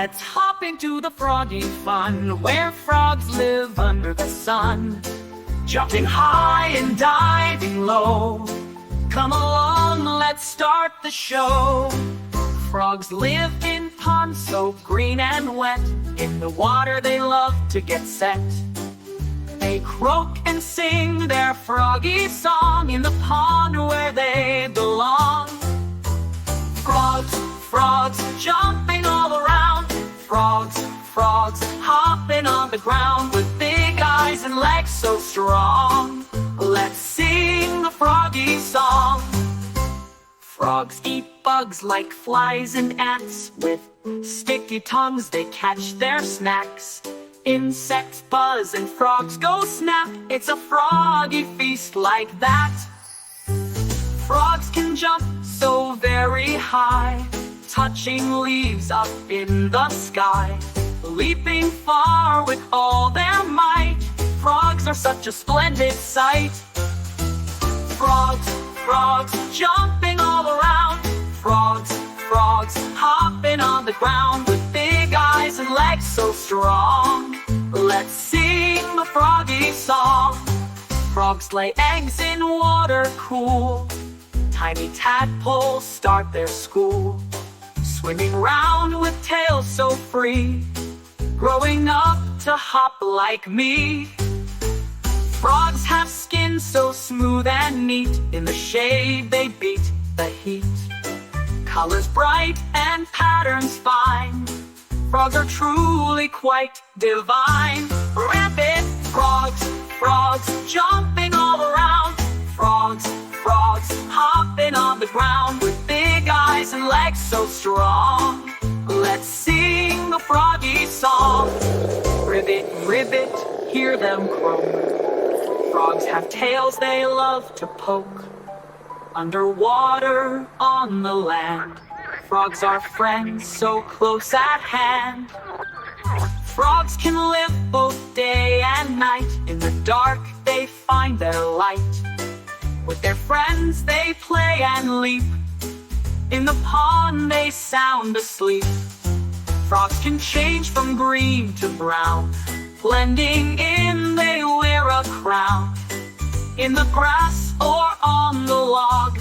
Let's hop into the Froggy Fun, where frogs live under the sun, jumping high and diving low. Come along, let's start the show. Frogs live in ponds so green and wet. In the water they love to get set. They croak and sing their froggy song in the pond where they belong. Frogs, frogs, jumping all around. Frogs, frogs, hopping on the ground with big eyes and legs so strong. Let's sing the froggy song. Frogs eat bugs like flies and ants. With sticky tongues they catch their snacks. Insects buzz and frogs go snap. It's a froggy feast like that. Frogs can jump so very high, touching leaves up in the sky, leaping far with all their might. Frogs are such a splendid sight. Frogs, frogs, jumping all around. Frogs, frogs, hopping on the ground with big eyes and legs so strong. Let's sing the froggy song. Frogs lay eggs in water cool. Tiny tadpoles start their school, swimming round with tails so free, growing up to hop like me. Frogs have skin so smooth and neat. In the shade they beat the heat. Colors bright and patterns fine. Frogs are truly quite divine. Rampant frogs, frogs, jumping all around. Frogs, frogs, hopping on the ground with big eyes and legs so strong. Let's sing the froggy song. Ribbit, ribbit, hear them croak. Frogs have tails they love to poke. Underwater, on the land, frogs are friends so close at hand. Frogs can live both day and night. In the dark they find their light. With their friends they play and leap. In the pond they sound asleep. Frogs can change from green to brown. Blending in they wear a crown. In the grass or on the log,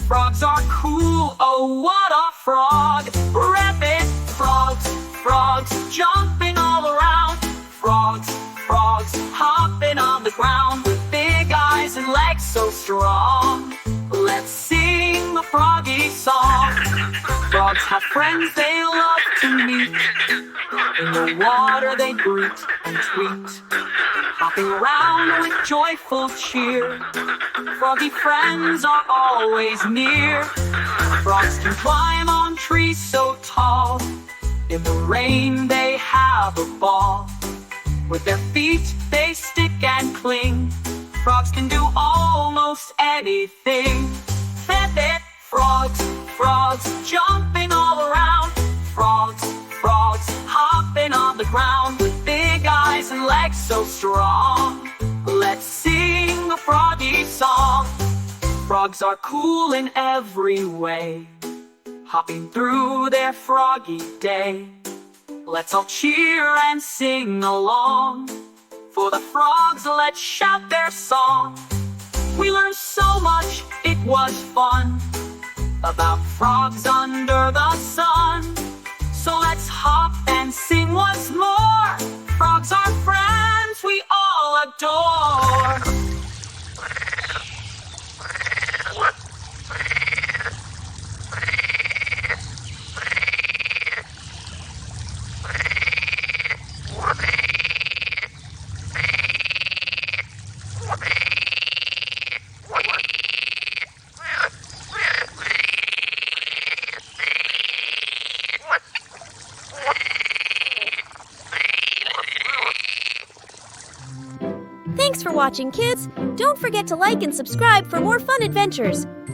frogs are cool, oh what a frog. Rabbit frogs, frogs, jumping all around. Frogs, frogs, hopping on the ground with big eyes and legs so strong. Let's sing the froggy song. Frogs have friends they love to meet. In the water they greet and tweet, hopping around with joyful cheer. Froggy friends are always near. Frogs can climb on trees so tall. In the rain they have a ball. With their feet they stick and cling. Frogs can do almost anything. Rabbit frogs, frogs, jumping all around. Frogs, frogs, hopping on the ground with big eyes and legs so strong. Let's sing the froggy song. Frogs are cool in every way, hopping through their froggy day. Let's all cheer and sing along. For the frogs, let's shout their song. We learned so much, it was fun, about frogs under the sun. So let's hop and sing once more. Frogs are friends we all adore. Thanks for watching, kids! Don't forget to like and subscribe for more fun adventures.